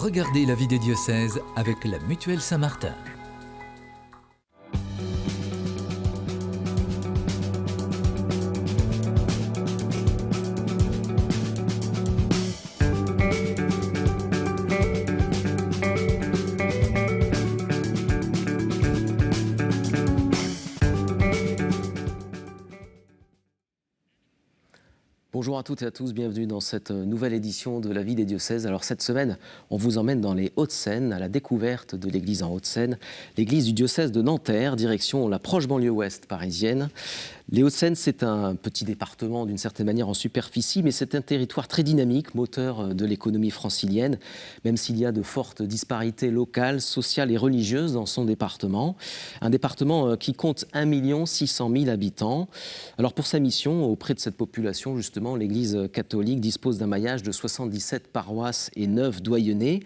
Regardez la vie des diocèses avec la Mutuelle Saint-Martin. Bonjour à toutes et à tous, bienvenue dans cette nouvelle édition de la vie des diocèses. Alors cette semaine, on vous emmène dans les Hauts-de-Seine, à la découverte de l'église en Hauts-de-Seine, l'église du diocèse de Nanterre, direction la proche banlieue ouest parisienne. Les Hauts-de-Seine, c'est un petit département d'une certaine manière en superficie, mais c'est un territoire très dynamique, moteur de l'économie francilienne, même s'il y a de fortes disparités locales, sociales et religieuses dans son département. Un département qui compte 1 600 000 habitants. Alors pour sa mission, auprès de cette population, justement, l'Église catholique dispose d'un maillage de 77 paroisses et 9 doyennés.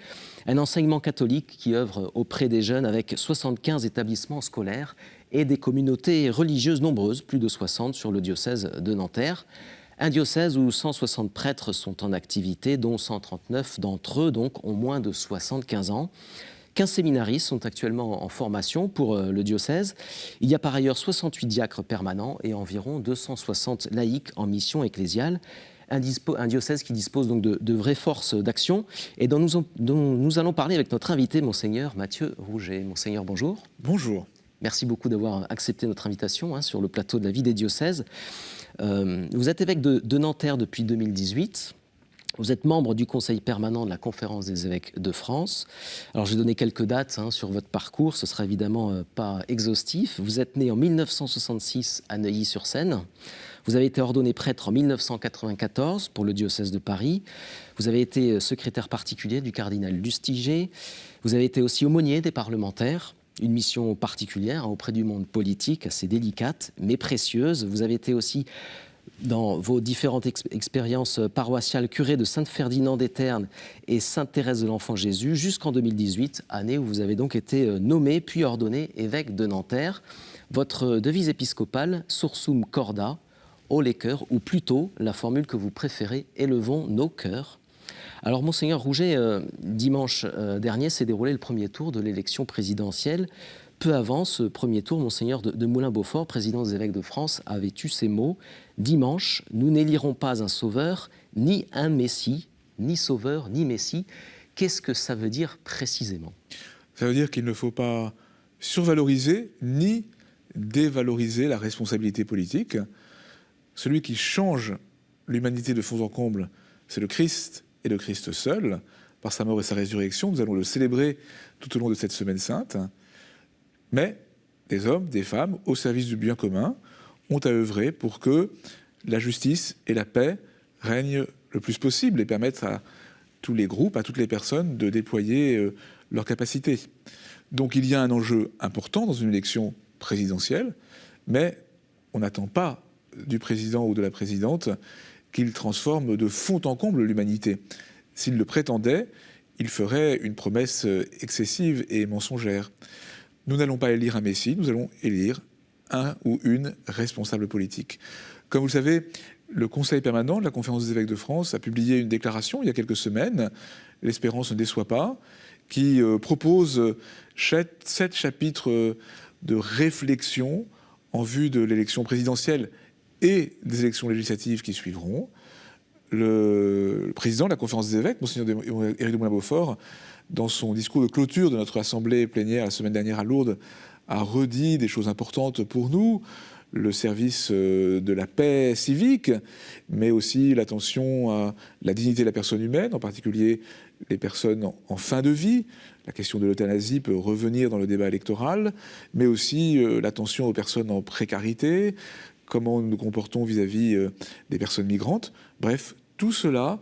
Un enseignement catholique qui œuvre auprès des jeunes avec 75 établissements scolaires et des communautés religieuses nombreuses, plus de 60 sur le diocèse de Nanterre. Un diocèse où 160 prêtres sont en activité, dont 139 d'entre eux donc ont moins de 75 ans. 15 séminaristes sont actuellement en formation pour le diocèse. Il y a par ailleurs 68 diacres permanents et environ 260 laïcs en mission ecclésiale. Un diocèse qui dispose donc de vraies forces d'action et dont nous allons parler avec notre invité, Monseigneur Mathieu Rouget. Monseigneur, bonjour. Bonjour. Merci beaucoup d'avoir accepté notre invitation sur le plateau de la vie des diocèses. Vous êtes évêque de Nanterre depuis 2018. Vous êtes membre du conseil permanent de la Conférence des évêques de France. Alors, j'ai donné quelques dates sur votre parcours. Ce sera évidemment pas exhaustif. Vous êtes né en 1966 à Neuilly-sur-Seine. Vous avez été ordonné prêtre en 1994 pour le diocèse de Paris. Vous avez été secrétaire particulier du cardinal Lustiger. Vous avez été aussi aumônier des parlementaires. Une mission particulière auprès du monde politique, assez délicate, mais précieuse. Vous avez été aussi, dans vos différentes expériences paroissiales, curé de Sainte-Ferdinand d'Eterne et Sainte-Thérèse de l'Enfant Jésus, jusqu'en 2018, année où vous avez donc été nommé puis ordonné évêque de Nanterre. Votre devise épiscopale, Sursum Corda, haut les cœurs, ou plutôt la formule que vous préférez, élevons nos cœurs. Alors, Monseigneur Rouget, dimanche dernier s'est déroulé le premier tour de l'élection présidentielle. Peu avant ce premier tour, Monseigneur de Moulin-Beaufort, président des évêques de France, avait eu ces mots. « Dimanche, nous n'élirons pas un sauveur, ni un messie, ni sauveur, ni messie. » Qu'est-ce que ça veut dire précisément ? Ça veut dire qu'il ne faut pas survaloriser ni dévaloriser la responsabilité politique. Celui qui change l'humanité de fond en comble, c'est le Christ et le Christ seul, par sa mort et sa résurrection. Nous allons le célébrer tout au long de cette semaine sainte. Mais des hommes, des femmes, au service du bien commun, ont à œuvrer pour que la justice et la paix règnent le plus possible et permettent à tous les groupes, à toutes les personnes de déployer leurs capacités. Donc il y a un enjeu important dans une élection présidentielle, mais on n'attend pas du président ou de la présidente qu'il transforme de fond en comble l'humanité. S'il le prétendait, il ferait une promesse excessive et mensongère. Nous n'allons pas élire un messie, nous allons élire un ou une responsable politique. Comme vous le savez, le Conseil permanent de la Conférence des évêques de France a publié une déclaration il y a quelques semaines, l'espérance ne déçoit pas, qui propose 7 chapitres de réflexion en vue de l'élection présidentielle et des élections législatives qui suivront. Le président de la Conférence des évêques, Monseigneur Éric de Moulin-Beaufort, dans son discours de clôture de notre assemblée plénière la semaine dernière à Lourdes, a redit des choses importantes pour nous, le service de la paix civique, mais aussi l'attention à la dignité de la personne humaine, en particulier les personnes en fin de vie. La question de l'euthanasie peut revenir dans le débat électoral, mais aussi l'attention aux personnes en précarité, comment nous nous comportons vis-à-vis des personnes migrantes. Bref, tout cela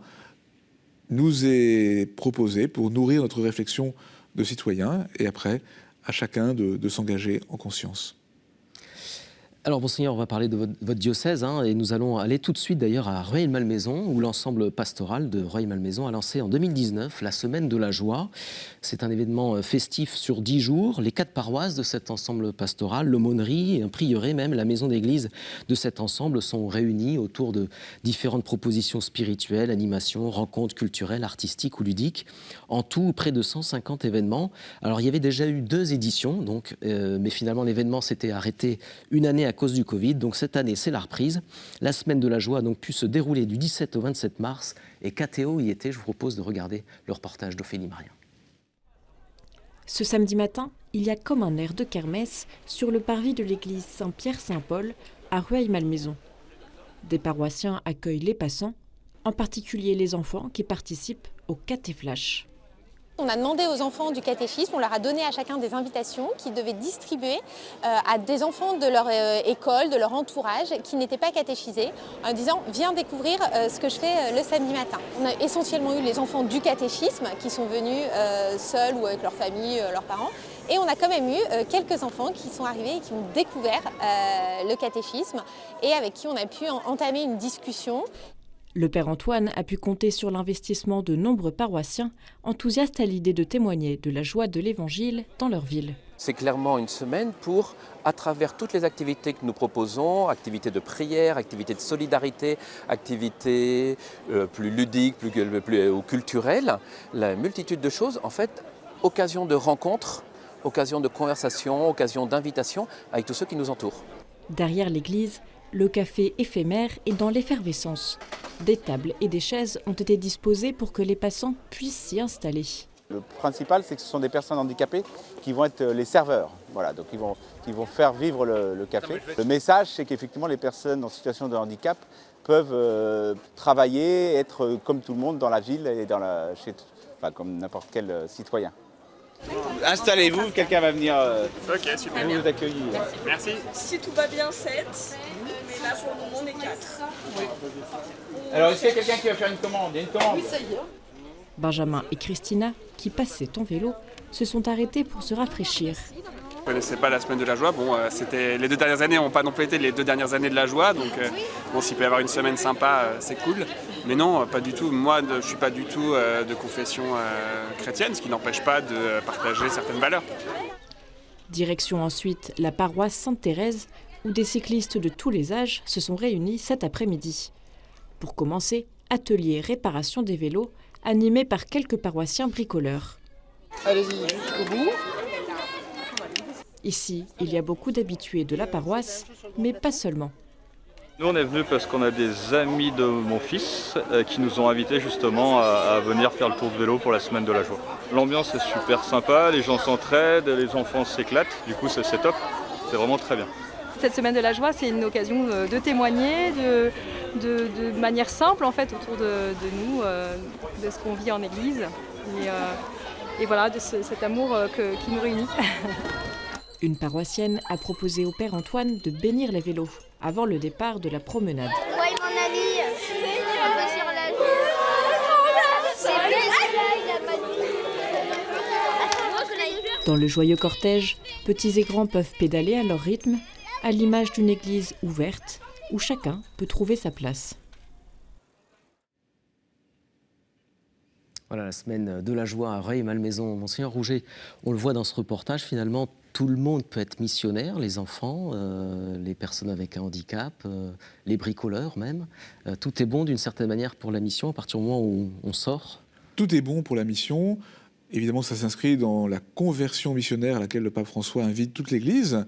nous est proposé pour nourrir notre réflexion de citoyens et après, à chacun de s'engager en conscience. Alors, Monseigneur, on va parler de votre diocèse, et nous allons aller tout de suite d'ailleurs à Rueil-Malmaison, où l'ensemble pastoral de Rueil-Malmaison a lancé en 2019 la Semaine de la Joie. C'est un événement festif sur 10 jours. Les 4 paroisses de cet ensemble pastoral, l'aumônerie, un prieuré même, la maison d'église de cet ensemble sont réunies autour de différentes propositions spirituelles, animations, rencontres culturelles, artistiques ou ludiques. En tout, près de 150 événements. Alors, il y avait déjà eu 2 éditions, mais finalement l'événement s'était arrêté une année à cause du Covid. Donc cette année, c'est la reprise. La Semaine de la Joie a donc pu se dérouler du 17 au 27 mars et KTO y était. Je vous propose de regarder le reportage d'Ophélie Marien. Ce samedi matin, il y a comme un air de kermesse sur le parvis de l'église Saint-Pierre-Saint-Paul à Rueil-Malmaison. Des paroissiens accueillent les passants, en particulier les enfants qui participent au catéflash. On a demandé aux enfants du catéchisme, on leur a donné à chacun des invitations qu'ils devaient distribuer à des enfants de leur école, de leur entourage, qui n'étaient pas catéchisés, en disant « Viens découvrir ce que je fais le samedi matin ». On a essentiellement eu les enfants du catéchisme qui sont venus seuls ou avec leur famille, leurs parents. Et on a quand même eu quelques enfants qui sont arrivés et qui ont découvert le catéchisme et avec qui on a pu entamer une discussion. Le Père Antoine a pu compter sur l'investissement de nombreux paroissiens enthousiastes à l'idée de témoigner de la joie de l'Évangile dans leur ville. C'est clairement une semaine pour, à travers toutes les activités que nous proposons, activités de prière, activités de solidarité, activités plus ludiques, plus culturelles, la multitude de choses, en fait, occasion de rencontres, occasion de conversation, occasion d'invitation avec tous ceux qui nous entourent. Derrière l'église, le café éphémère est dans l'effervescence. Des tables et des chaises ont été disposées pour que les passants puissent s'y installer. Le principal, c'est que ce sont des personnes handicapées qui vont être les serveurs. Voilà, donc ils vont faire vivre le café. Le message, c'est qu'effectivement, les personnes en situation de handicap peuvent travailler, être comme tout le monde dans la ville et comme n'importe quel citoyen. Installez-vous, quelqu'un va venir vous accueillir. Merci. Si tout va bien, 7. Mais là, pour le moment, on est 4. Oui. Alors, est-ce qu'il y a quelqu'un qui va faire une commande? Il y a une commande. Oui, ça y est. Benjamin et Christina, qui passaient en vélo, se sont arrêtés pour se rafraîchir. Je ne connaissais pas la Semaine de la Joie. Bon, c'était les 2 dernières années n'ont pas non plus été les 2 dernières années de la joie. Donc, s'il peut y avoir une semaine sympa, c'est cool. Mais non, pas du tout. Moi, je ne suis pas du tout de confession chrétienne, ce qui n'empêche pas de partager certaines valeurs. Direction ensuite la paroisse Sainte-Thérèse, où des cyclistes de tous les âges se sont réunis cet après-midi. Pour commencer, atelier réparation des vélos, animé par quelques paroissiens bricoleurs. Allez-y jusqu'au bout. Ici, il y a beaucoup d'habitués de la paroisse, mais pas seulement. Nous, on est venus parce qu'on a des amis de mon fils qui nous ont invités justement à venir faire le tour de vélo pour la Semaine de la Joie. L'ambiance est super sympa, les gens s'entraident, les enfants s'éclatent, du coup c'est top, c'est vraiment très bien. Cette Semaine de la Joie, c'est une occasion de témoigner de manière simple en fait autour de nous, de ce qu'on vit en Église et voilà, de cet amour qui nous réunit. Une paroissienne a proposé au Père Antoine de bénir les vélos avant le départ de la promenade. Oui, mon ami, un peu sur la joue. C'est bien celui-là, Dans le joyeux cortège, petits et grands peuvent pédaler à leur rythme, à l'image d'une église ouverte où chacun peut trouver sa place. Voilà la Semaine de la Joie à Rueil-Malmaison. Monseigneur Rouget, on le voit dans ce reportage, finalement, tout le monde peut être missionnaire, les enfants, les personnes avec un handicap, les bricoleurs même. Tout est bon d'une certaine manière pour la mission à partir du moment où on sort. Tout est bon pour la mission. Évidemment, ça s'inscrit dans la conversion missionnaire à laquelle le pape François invite toute l'Église,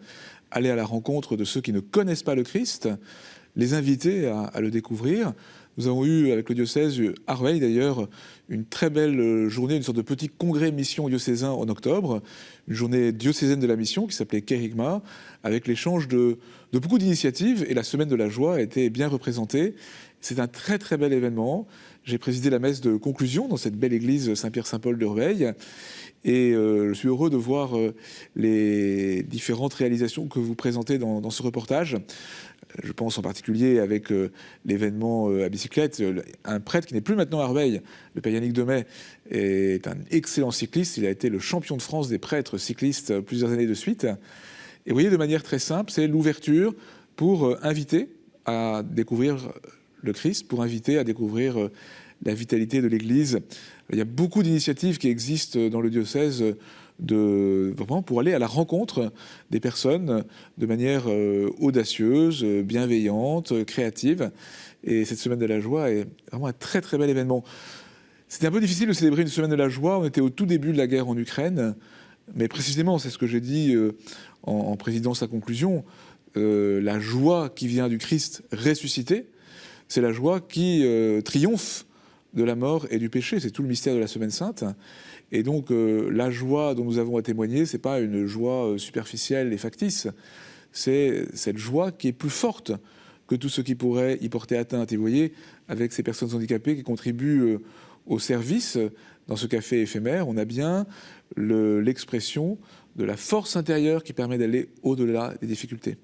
aller à la rencontre de ceux qui ne connaissent pas le Christ, les inviter à le découvrir. Nous avons eu, avec le diocèse, à Rueil d'ailleurs, une très belle journée, une sorte de petit congrès mission diocésain en octobre, une journée diocésaine de la mission qui s'appelait Kérigma, avec l'échange de beaucoup d'initiatives, et la Semaine de la Joie a été bien représentée. C'est un très très bel événement. J'ai présidé la messe de conclusion dans cette belle église Saint-Pierre-Saint-Paul de Rueil, et je suis heureux de voir les différentes réalisations que vous présentez dans ce reportage. Je pense en particulier avec l'événement à bicyclette, un prêtre qui n'est plus maintenant à Rueil, le père Yannick Demet, est un excellent cycliste. Il a été le champion de France des prêtres cyclistes plusieurs années de suite. Et vous voyez, de manière très simple, c'est l'ouverture pour inviter à découvrir le Christ, pour inviter à découvrir la vitalité de l'Église. Il y a beaucoup d'initiatives qui existent dans le diocèse vraiment pour aller à la rencontre des personnes de manière audacieuse, bienveillante, créative. Et cette semaine de la joie est vraiment un très très bel événement. C'était un peu difficile de célébrer une semaine de la joie. On était au tout début de la guerre en Ukraine. Mais précisément, c'est ce que j'ai dit en présidant sa conclusion, la joie qui vient du Christ ressuscité, c'est la joie qui triomphe de la mort et du péché. C'est tout le mystère de la Semaine Sainte. Et donc, la joie dont nous avons à témoigner, ce n'est pas une joie superficielle et factice. C'est cette joie qui est plus forte que tout ce qui pourrait y porter atteinte. Et vous voyez, avec ces personnes handicapées qui contribuent au service dans ce café éphémère, on a bien l'expression de la force intérieure qui permet d'aller au-delà des difficultés.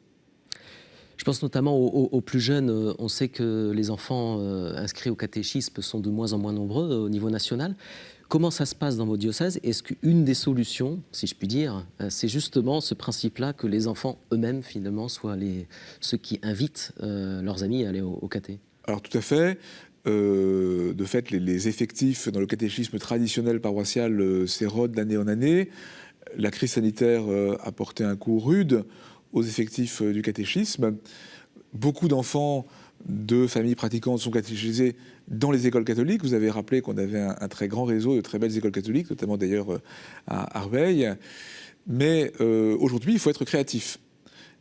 Je pense notamment aux plus jeunes. On sait que les enfants inscrits au catéchisme sont de moins en moins nombreux au niveau national. Comment ça se passe dans vos diocèses? Est-ce qu'une des solutions, si je puis dire, c'est justement ce principe-là que les enfants eux-mêmes, finalement, soient ceux qui invitent leurs amis à aller au caté? Alors tout à fait. De fait, les effectifs dans le catéchisme traditionnel paroissial s'érodent d'année en année. La crise sanitaire a porté un coup rude aux effectifs du catéchisme. Beaucoup d'enfants de familles pratiquantes sont catéchisés dans les écoles catholiques. Vous avez rappelé qu'on avait un très grand réseau de très belles écoles catholiques, notamment d'ailleurs à Arveil. Mais aujourd'hui, il faut être créatif.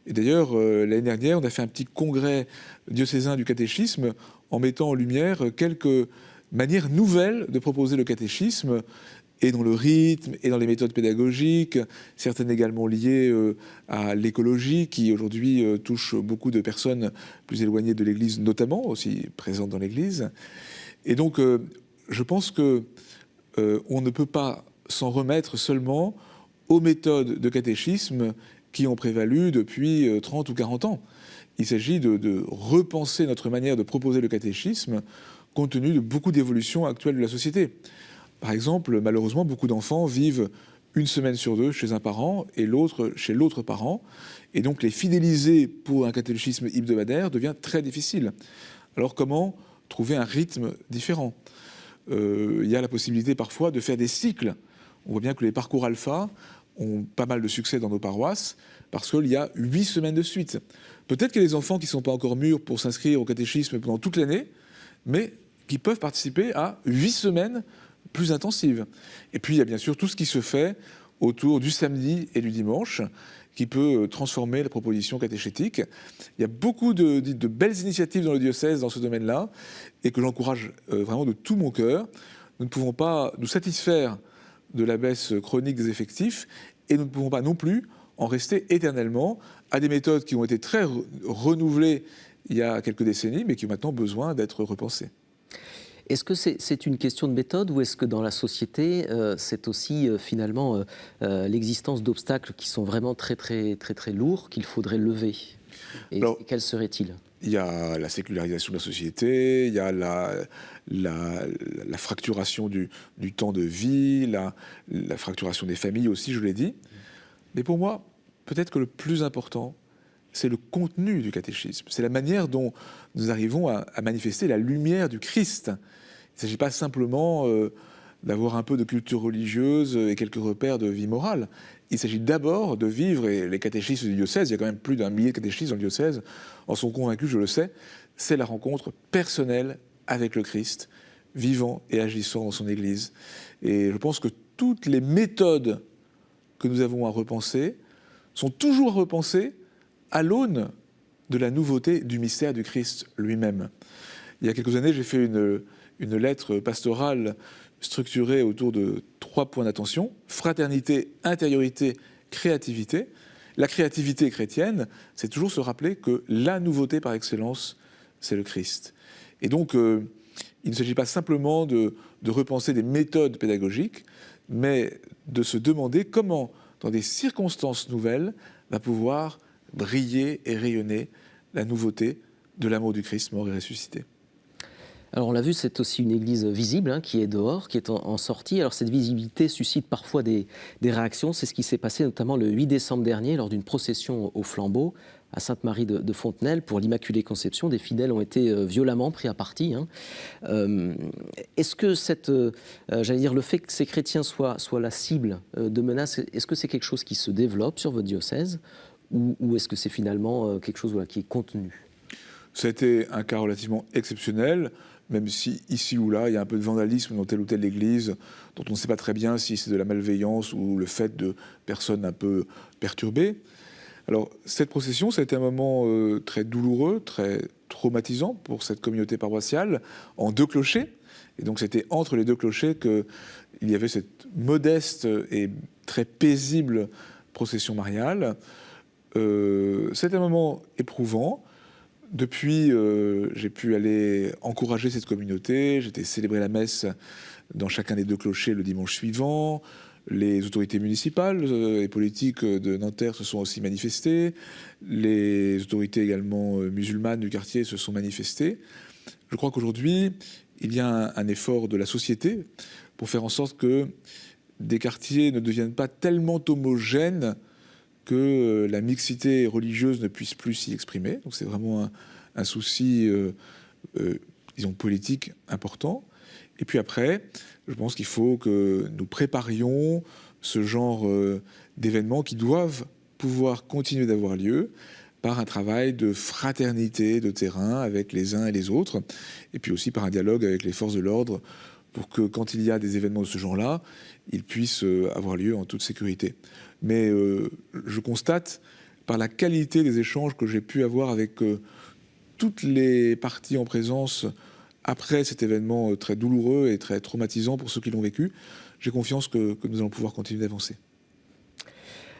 Et d'ailleurs, l'année dernière, on a fait un petit congrès diocésain du catéchisme en mettant en lumière quelques manières nouvelles de proposer le catéchisme, et dans le rythme, et dans les méthodes pédagogiques, certaines également liées à l'écologie, qui aujourd'hui touche beaucoup de personnes plus éloignées de l'Église, notamment, aussi présentes dans l'Église. Et donc, je pense qu'on ne peut pas s'en remettre seulement aux méthodes de catéchisme qui ont prévalu depuis 30 ou 40 ans. Il s'agit de repenser notre manière de proposer le catéchisme compte tenu de beaucoup d'évolutions actuelles de la société. Par exemple, malheureusement, beaucoup d'enfants vivent une semaine sur deux chez un parent et l'autre chez l'autre parent. Et donc les fidéliser pour un catéchisme hebdomadaire devient très difficile. Alors comment trouver un rythme différent? Il y a la possibilité parfois de faire des cycles. On voit bien que les parcours alpha ont pas mal de succès dans nos paroisses parce qu'il y a 8 semaines de suite. Peut-être qu'il y a des enfants qui ne sont pas encore mûrs pour s'inscrire au catéchisme pendant toute l'année, mais qui peuvent participer à 8 semaines plus intensives. Et puis il y a bien sûr tout ce qui se fait autour du samedi et du dimanche, qui peut transformer la proposition catéchétique. Il y a beaucoup de belles initiatives dans le diocèse dans ce domaine-là, et que j'encourage vraiment de tout mon cœur. Nous ne pouvons pas nous satisfaire de la baisse chronique des effectifs, et nous ne pouvons pas non plus en rester éternellement à des méthodes qui ont été très renouvelées il y a quelques décennies, mais qui ont maintenant besoin d'être repensées. Est-ce que c'est une question de méthode, ou est-ce que dans la société, c'est aussi finalement l'existence d'obstacles qui sont vraiment très lourds qu'il faudrait lever? Et alors, quels seraient-ils? Il y a la sécularisation de la société, il y a la fracturation du temps de vie, la fracturation des familles aussi, je l'ai dit. Mais pour moi, peut-être que le plus important, c'est le contenu du catéchisme. C'est la manière dont nous arrivons à manifester la lumière du Christ. Il ne s'agit pas simplement d'avoir un peu de culture religieuse et quelques repères de vie morale. Il s'agit d'abord de vivre, et les catéchistes du diocèse, il y a quand même plus d'1 millier de catéchistes dans le diocèse, en sont convaincus, je le sais, c'est la rencontre personnelle avec le Christ, vivant et agissant dans son Église. Et je pense que toutes les méthodes que nous avons à repenser sont toujours à repenser à l'aune de la nouveauté du mystère du Christ lui-même. Il y a quelques années, j'ai fait une lettre pastorale structurée autour de 3 points d'attention: fraternité, intériorité, créativité. La créativité chrétienne, c'est toujours se rappeler que la nouveauté par excellence, c'est le Christ. Et donc, il ne s'agit pas simplement de repenser des méthodes pédagogiques, mais de se demander comment, dans des circonstances nouvelles, va pouvoir briller et rayonner la nouveauté de l'amour du Christ mort et ressuscité. Alors on l'a vu, c'est aussi une église visible, qui est dehors, qui est en sortie. Alors cette visibilité suscite parfois des réactions. C'est ce qui s'est passé notamment le 8 décembre dernier lors d'une procession au flambeau à Sainte-Marie de Fontenelle pour l'Immaculée Conception. Des fidèles ont été violemment pris à partie. Est-ce que le fait que ces chrétiens soient la cible de menaces, est-ce que c'est quelque chose qui se développe sur votre diocèse ou est-ce que c'est finalement quelque chose qui est contenu? Ça a été un cas relativement exceptionnel, même si ici ou là, il y a un peu de vandalisme dans telle ou telle église, dont on ne sait pas très bien si c'est de la malveillance ou le fait de personnes un peu perturbées. Alors, cette procession, ça a été un moment très douloureux, très traumatisant pour cette communauté paroissiale, en 2 clochers. Et donc, c'était entre les 2 clochers qu'il y avait cette modeste et très paisible procession mariale. C'était un moment éprouvant. Depuis, j'ai pu aller encourager cette communauté. J'étais célébrer la messe dans chacun des 2 clochers le dimanche suivant. Les autorités municipales et politiques de Nanterre se sont aussi manifestées. Les autorités également musulmanes du quartier se sont manifestées. Je crois qu'aujourd'hui, il y a un effort de la société pour faire en sorte que des quartiers ne deviennent pas tellement homogènes que la mixité religieuse ne puisse plus s'y exprimer. Donc c'est vraiment un souci, disons, politique important. Et puis après, je pense qu'il faut que nous préparions ce genre d'événements qui doivent pouvoir continuer d'avoir lieu par un travail de fraternité de terrain avec les uns et les autres, et puis aussi par un dialogue avec les forces de l'ordre pour que quand il y a des événements de ce genre-là, ils puissent avoir lieu en toute sécurité. Mais je constate, par la qualité des échanges que j'ai pu avoir avec toutes les parties en présence après cet événement très douloureux et très traumatisant pour ceux qui l'ont vécu, j'ai confiance que nous allons pouvoir continuer d'avancer.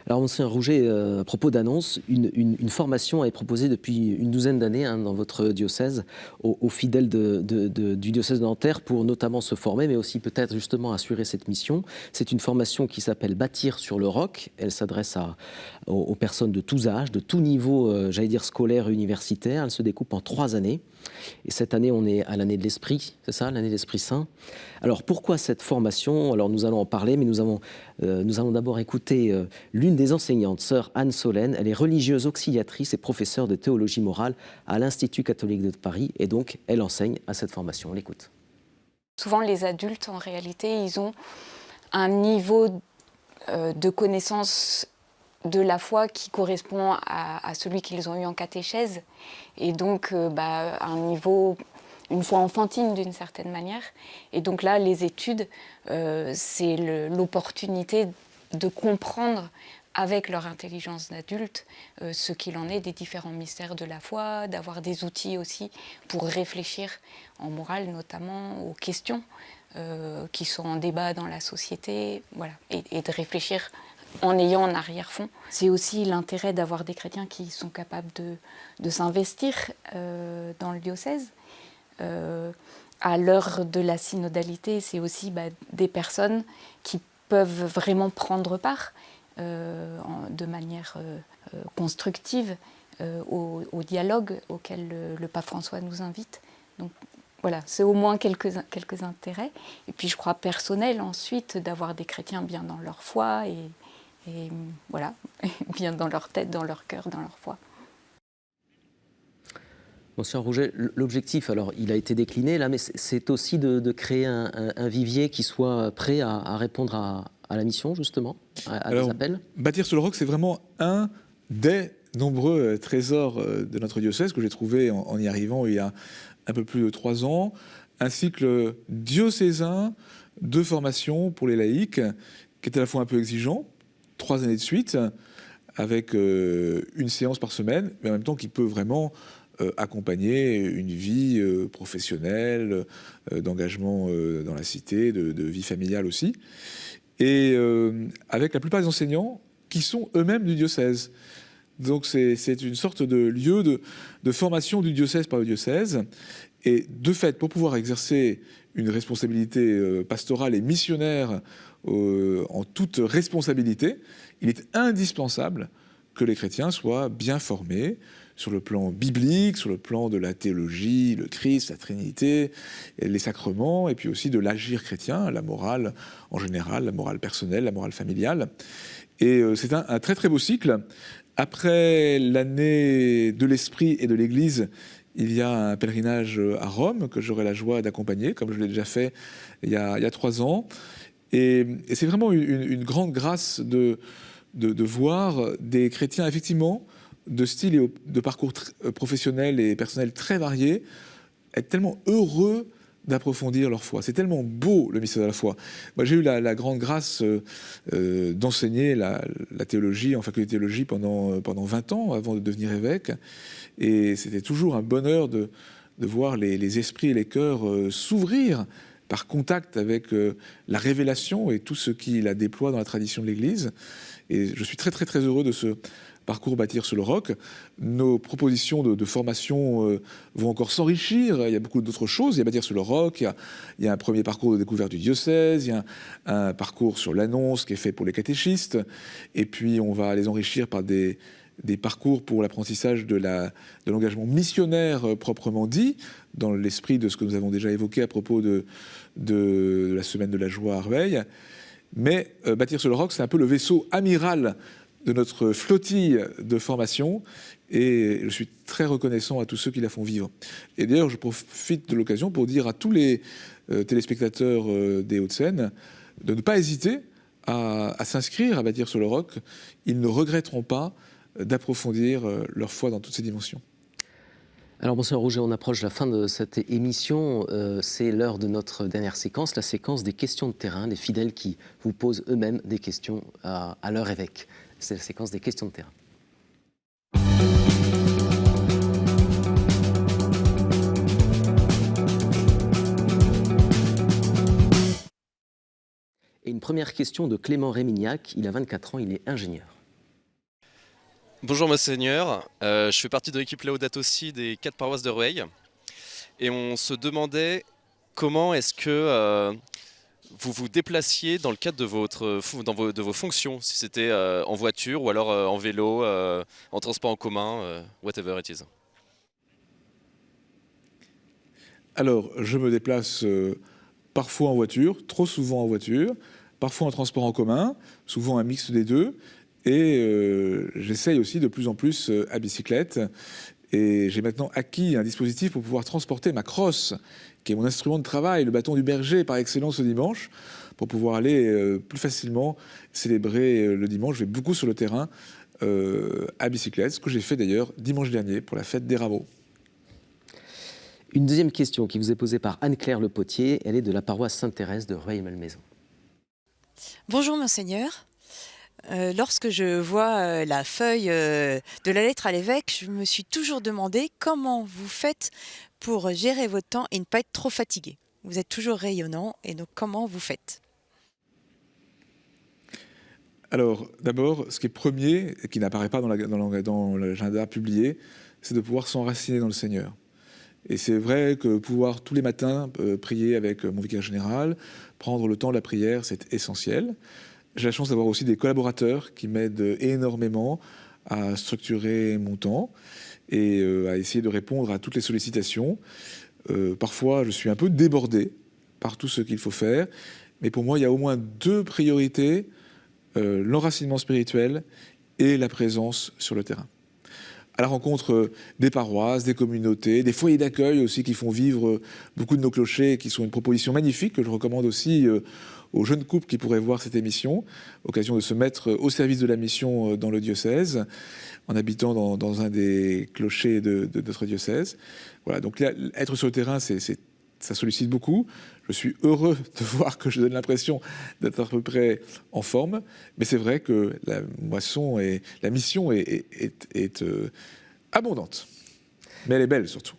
Alors, Monseigneur Rouget, à propos d'annonce, une formation est proposée depuis une douzaine d'années dans votre diocèse aux fidèles du diocèse de Nanterre pour notamment se former, mais aussi peut-être justement assurer cette mission. C'est une formation qui s'appelle Bâtir sur le roc. Elle s'adresse aux personnes de tous âges, de tout niveau, scolaire et universitaire. Elle se découpe en 3 années. Et cette année, on est à l'année de l'Esprit, c'est ça, l'année de l'Esprit Saint. Alors, pourquoi cette formation? Alors, nous allons en parler, mais nous allons d'abord écouter l'une des enseignantes, sœur Anne Solène. Elle est religieuse auxiliatrice et professeure de théologie morale à l'Institut catholique de Paris. Et donc, elle enseigne à cette formation. On l'écoute. Souvent, les adultes, en réalité, ils ont un niveau de connaissance de la foi qui correspond à celui qu'ils ont eu en catéchèse. Et donc, un niveau, une foi enfantine d'une certaine manière. Et donc là, les études, c'est l'opportunité de comprendre avec leur intelligence d'adulte ce qu'il en est des différents mystères de la foi, d'avoir des outils aussi pour réfléchir en morale, notamment aux questions qui sont en débat dans la société, voilà, et de réfléchir en ayant en arrière-fond. C'est aussi l'intérêt d'avoir des chrétiens qui sont capables de s'investir dans le diocèse. À l'heure de la synodalité, c'est aussi des personnes qui peuvent vraiment prendre part de manière constructive au dialogue auquel le pape François nous invite. Donc voilà, c'est au moins quelques intérêts. Et puis je crois personnel ensuite d'avoir des chrétiens bien dans leur foi et voilà, bien dans leur tête, dans leur cœur, dans leur foi. Monseigneur Rouget, l'objectif, alors il a été décliné là, mais c'est aussi de créer un vivier qui soit prêt à répondre à la mission, justement, à des appels. Bâtir sur le roc, c'est vraiment un des nombreux trésors de notre diocèse que j'ai trouvé en y arrivant il y a un peu plus de 3 ans. Un cycle diocésain de formation pour les laïcs qui est à la fois un peu exigeant, 3 années de suite, avec une séance par semaine, mais en même temps qui peut vraiment accompagner une vie professionnelle, d'engagement dans la cité, de vie familiale aussi, et avec la plupart des enseignants qui sont eux-mêmes du diocèse. Donc c'est une sorte de lieu de formation du diocèse par le diocèse, et de fait, pour pouvoir exercer une responsabilité pastorale et missionnaire en toute responsabilité, il est indispensable que les chrétiens soient bien formés sur le plan biblique, sur le plan de la théologie, le Christ, la Trinité, les sacrements, et puis aussi de l'agir chrétien, la morale en général, la morale personnelle, la morale familiale. Et c'est un très très beau cycle Après l'année de l'Esprit et de l'Église, il y a un pèlerinage à Rome que j'aurai la joie d'accompagner, comme je l'ai déjà fait il y a 3 ans. Et c'est vraiment une grande grâce de voir des chrétiens, effectivement, de style et de parcours professionnels et personnels très variés, être tellement heureux d'approfondir leur foi. C'est tellement beau, le mystère de la foi. Moi, j'ai eu la grande grâce d'enseigner la théologie en faculté de théologie pendant 20 ans avant de devenir évêque. Et c'était toujours un bonheur de voir les esprits et les cœurs s'ouvrir par contact avec la révélation et tout ce qui la déploie dans la tradition de l'Église. Et je suis très, très, très heureux de ce parcours Bâtir sur le roc. Nos propositions de formation vont encore s'enrichir. Il y a beaucoup d'autres choses. Il y a Bâtir sur le roc, il y a un premier parcours de découverte du diocèse, il y a un parcours sur l'annonce qui est fait pour les catéchistes. Et puis, on va les enrichir par des parcours pour l'apprentissage de l'engagement missionnaire proprement dit, dans l'esprit de ce que nous avons déjà évoqué à propos de la Semaine de la Joie à Rueil. Mais Bâtir sur le roc, c'est un peu le vaisseau amiral de notre flottille de formation, et je suis très reconnaissant à tous ceux qui la font vivre. Et d'ailleurs, je profite de l'occasion pour dire à tous les téléspectateurs des Hauts-de-Seine de ne pas hésiter à s'inscrire à Bâtir sur le roc. Ils ne regretteront pas d'approfondir leur foi dans toutes ces dimensions. Alors, Monseigneur Rouget, on approche la fin de cette émission. C'est l'heure de notre dernière séquence, la séquence des questions de terrain, des fidèles qui vous posent eux-mêmes des questions à leur évêque. C'est la séquence des questions de terrain. Et une première question de Clément Rémignac. Il a 24 ans, il est ingénieur. Bonjour Monseigneur, je fais partie de l'équipe Laudato Si des 4 paroisses de Rueil. Et on se demandait comment est-ce que vous vous déplaciez dans le cadre de vos fonctions, si c'était en voiture ou alors en vélo, en transport en commun, whatever it is. Alors, je me déplace parfois en voiture, trop souvent en voiture, parfois en transport en commun, souvent un mix des deux. Et j'essaye aussi de plus en plus à bicyclette. Et j'ai maintenant acquis un dispositif pour pouvoir transporter ma crosse, qui est mon instrument de travail, le bâton du berger par excellence le dimanche, pour pouvoir aller plus facilement célébrer le dimanche. Je vais beaucoup sur le terrain à bicyclette, ce que j'ai fait d'ailleurs dimanche dernier pour la fête des rameaux. Une deuxième question qui vous est posée par Anne-Claire Le Potier. Elle est de la paroisse Sainte-Thérèse de Rueil-Malmaison. Bonjour Monseigneur. Lorsque je vois la feuille de la lettre à l'évêque, je me suis toujours demandé comment vous faites pour gérer votre temps et ne pas être trop fatigué. Vous êtes toujours rayonnant, et donc comment vous faites ? Alors, d'abord, ce qui est premier, et qui n'apparaît pas dans l'agenda publié, c'est de pouvoir s'enraciner dans le Seigneur. Et c'est vrai que pouvoir tous les matins prier avec mon vicaire général, prendre le temps de la prière, c'est essentiel. J'ai la chance d'avoir aussi des collaborateurs qui m'aident énormément à structurer mon temps et à essayer de répondre à toutes les sollicitations. Parfois, je suis un peu débordé par tout ce qu'il faut faire, mais pour moi, il y a au moins 2 priorités, l'enracinement spirituel et la présence sur le terrain. À la rencontre des paroisses, des communautés, des foyers d'accueil aussi qui font vivre beaucoup de nos clochers, qui sont une proposition magnifique que je recommande aussi aux jeunes couples qui pourraient voir cette émission, occasion de se mettre au service de la mission dans le diocèse, en habitant dans un des clochers de notre diocèse. Voilà, donc là, être sur le terrain, ça sollicite beaucoup. Je suis heureux de voir que je donne l'impression d'être à peu près en forme, mais c'est vrai que la mission est abondante, mais elle est belle surtout.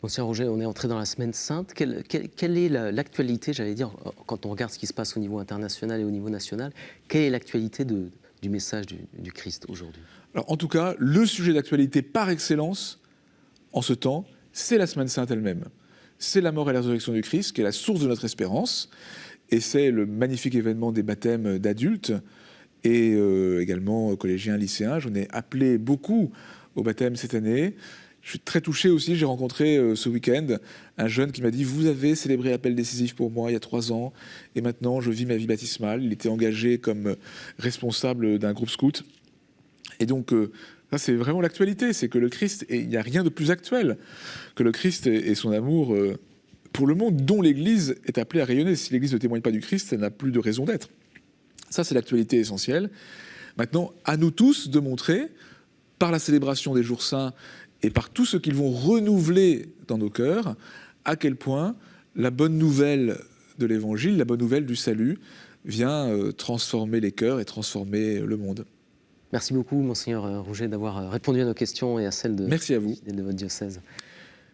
Monsieur Rouget, on est entré dans la Semaine Sainte. Quelle est l'actualité, j'allais dire, quand on regarde ce qui se passe au niveau international et au niveau national, quelle est l'actualité du message du Christ aujourd'hui ? Alors, en tout cas, le sujet d'actualité par excellence, en ce temps, c'est la Semaine Sainte elle-même. C'est la mort et la résurrection du Christ, qui est la source de notre espérance, et c'est le magnifique événement des baptêmes d'adultes, et également collégiens, lycéens. J'en ai appelé beaucoup au baptême cette année. Je suis très touché aussi, j'ai rencontré ce week-end un jeune qui m'a dit « Vous avez célébré l'appel décisif pour moi il y a 3 ans, et maintenant je vis ma vie baptismale ». Il était engagé comme responsable d'un groupe scout. Et donc, ça c'est vraiment l'actualité, c'est que le Christ, et il n'y a rien de plus actuel que le Christ et son amour pour le monde, dont l'Église est appelée à rayonner. Si l'Église ne témoigne pas du Christ, elle n'a plus de raison d'être. Ça, c'est l'actualité essentielle. Maintenant, à nous tous de montrer, par la célébration des jours saints et par tout ce qu'ils vont renouveler dans nos cœurs, à quel point la bonne nouvelle de l'Évangile, la bonne nouvelle du salut, vient transformer les cœurs et transformer le monde. Merci beaucoup, Monseigneur Rouget, d'avoir répondu à nos questions et à celles de, Merci à vous. De votre diocèse.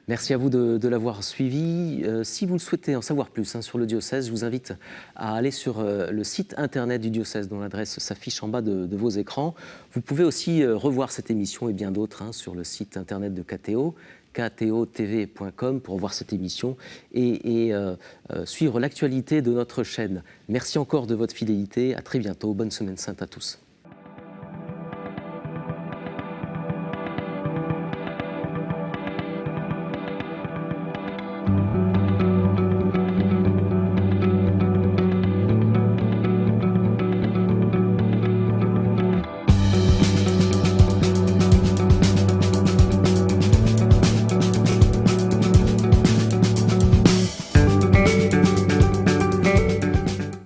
Merci à vous de l'avoir suivi. Si vous le souhaitez en savoir plus sur le diocèse, je vous invite à aller sur le site internet du diocèse dont l'adresse s'affiche en bas de vos écrans. Vous pouvez aussi revoir cette émission et bien d'autres sur le site internet de KTO, ktotv.com, pour voir cette émission et suivre l'actualité de notre chaîne. Merci encore de votre fidélité. À très bientôt. Bonne semaine sainte à tous.